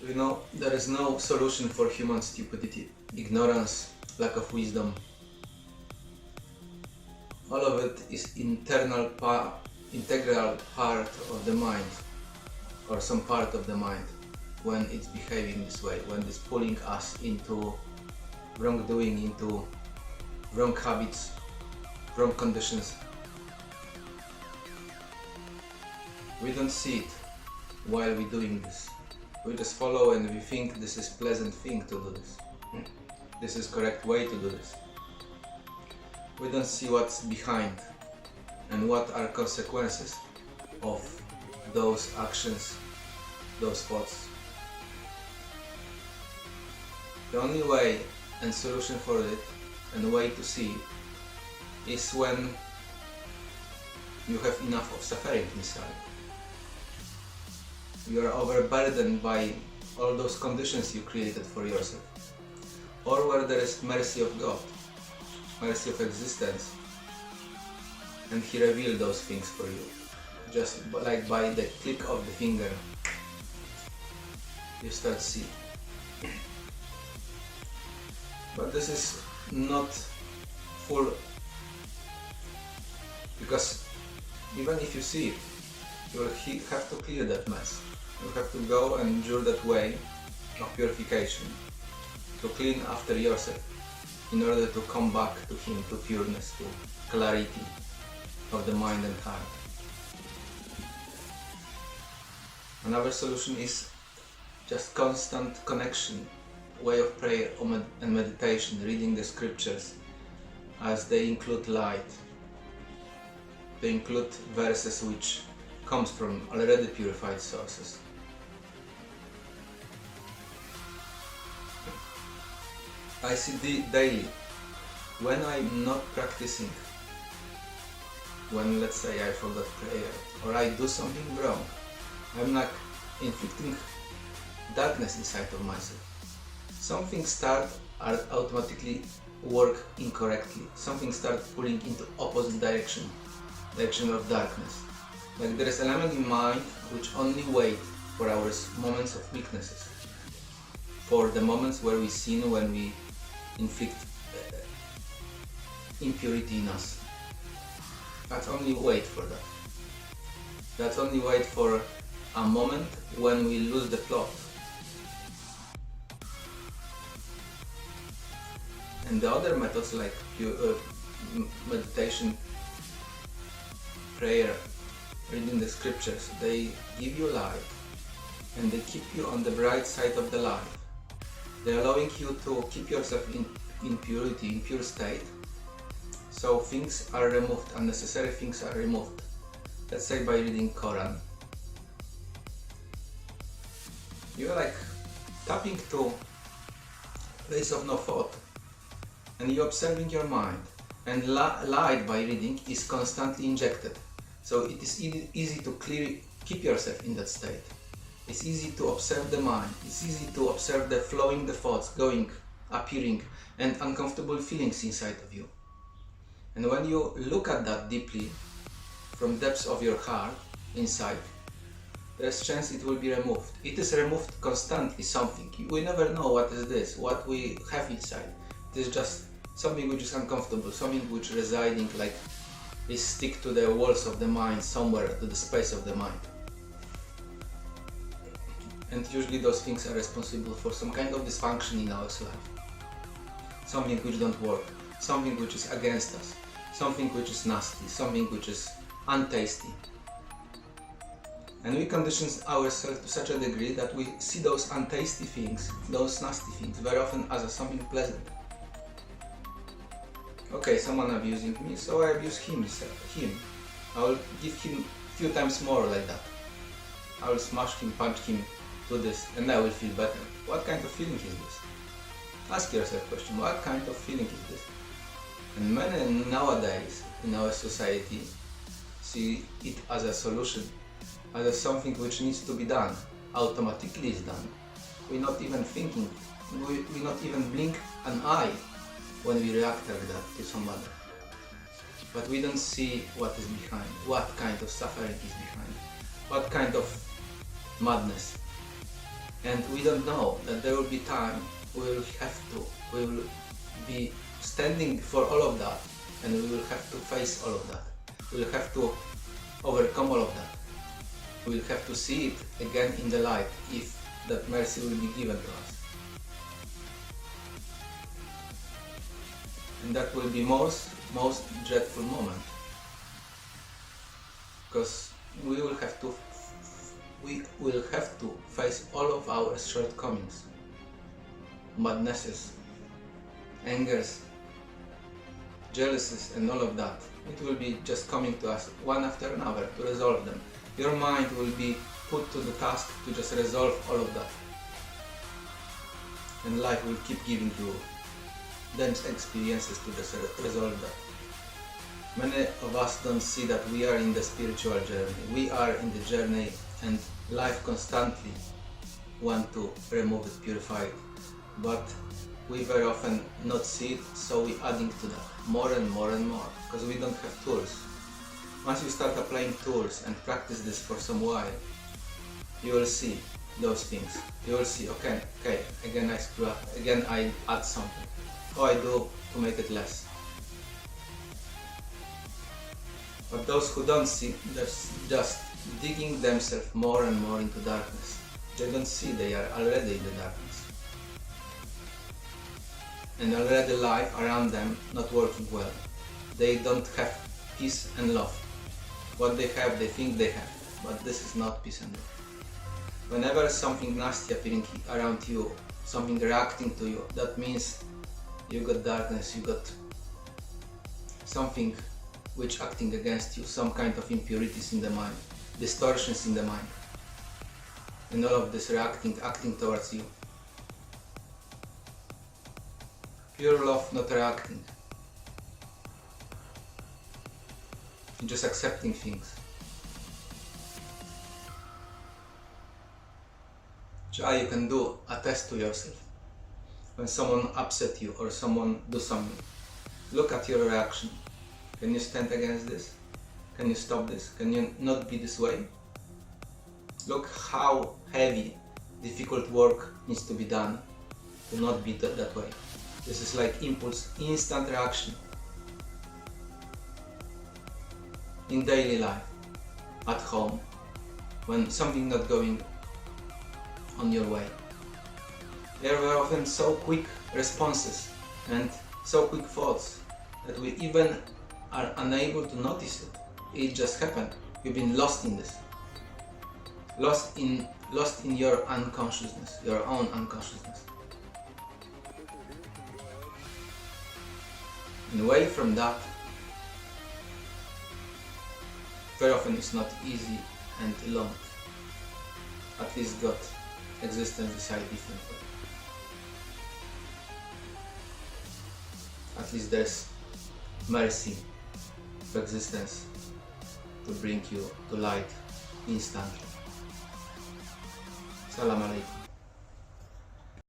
You know, there is no solution for human stupidity, ignorance, lack of wisdom. All of it is integral part of the mind, or some part of the mind, when it's behaving this way, when it's pulling us into wrongdoing, into wrong habits, wrong conditions. We don't see it while we're doing this. We just follow and we think this is pleasant thing to do this. This is correct way to do this. We don't see what's behind and what are consequences of those actions, those thoughts. The only way and solution for it and way to see it is when you have enough of suffering inside. You are overburdened by all those conditions you created for yourself. Or where there is mercy of God, mercy of existence, and He revealed those things for you. Just like by the click of the finger, you start see. But this is not full, because even if you see it, you will have to clear that mess. You have to go and endure that way of purification, to clean after yourself, in order to come back to Him, to pureness, to clarity of the mind and heart. Another solution is just constant connection, way of prayer and meditation, reading the scriptures as they include light. They include verses which comes from already purified sources. I see daily, when I'm not practicing, when let's say I forgot prayer or I do something wrong, I'm like inflicting darkness inside of myself. Something start automatically work incorrectly. Something start pulling into opposite direction of darkness. Like there is an element in mind which only wait for our moments of weaknesses, for the moments where we sin, when we inflict impurity in us. That's only wait for that. That's only wait for a moment when we lose the plot. And the other methods like meditation, prayer, reading the scriptures, they give you light and they keep you on the bright side of the light. They're allowing you to keep yourself in purity, in pure state. So things are removed, unnecessary things are removed. Let's say by reading Quran. You're like tapping to place of no thought, and you're observing your mind. And light by reading is constantly injected. So it is easy to keep yourself in that state. It's easy to observe the mind. It's easy to observe the flowing, the thoughts going, appearing, and uncomfortable feelings inside of you. And when you look at that deeply, from depths of your heart, inside, there's chance it will be removed. It is removed constantly, something. We never know what is this, what we have inside. It is just something which is uncomfortable, something which residing like is stick to the walls of the mind, somewhere to the space of the mind. And usually those things are responsible for some kind of dysfunction in our life. Something which don't work, something which is against us, something which is nasty, something which is untasty. And we condition ourselves to such a degree that we see those untasty things, those nasty things, very often as something pleasant. Okay, someone abusing me, so I abuse him. I will give him a few times more like that. I will smash him, punch him, do this, and I will feel better. What kind of feeling is this? Ask yourself the question, what kind of feeling is this? And many nowadays in our society see it as a solution, as something which needs to be done, automatically is done. We're not even thinking, we not even blink an eye when we react like that to somebody. But we don't see what is behind, what kind of suffering is behind, what kind of madness. And we don't know that there will be time we will be standing before all of that, and we will have to face all of that. We will have to overcome all of that. We will have to see it again in the light if that mercy will be given to us. And that will be most dreadful moment, because we will have to face all of our shortcomings, madnesses, angers, jealousies, and all of that. It will be just coming to us one after another to resolve them. Your mind will be put to the task to just resolve all of that. And life will keep giving you dense experiences to just resolve that. Many of us don't see that we are in the spiritual journey. We are in the journey, and life constantly want to remove it, purify it. But we very often not see it, so we adding to that more and more and more, because we don't have tools. Once you start applying tools and practice this for some while, you will see those things. You will see, okay, again I screw up, again I add something. How I do to make it less. But those who don't see, they're just digging themselves more and more into darkness. They don't see they are already in the darkness. And already life around them not working well. They don't have peace and love. What they have, they think they have, but this is not peace and love. Whenever something nasty appearing around you, something reacting to you, that means you got darkness, you got something which acting against you, some kind of impurities in the mind, distortions in the mind. And all of this acting towards you. Pure love, not reacting. Just accepting things. Try, you can do a test to yourself. When someone upset you or someone do something, look at your reaction. Can you stand against this? Can you stop this? Can you not be this way? Look how heavy, difficult work needs to be done to not be that way. This is like impulse, instant reaction. In daily life, at home, when something not going on your way. There were often so quick responses and so quick thoughts that we even are unable to notice it. It just happened. You've been lost in this. Lost in your unconsciousness, your own unconsciousness. And away from that, very often it's not easy and alone. At least God existence decide differently. At least there's mercy of existence to bring you to light instantly. Salam alaikum.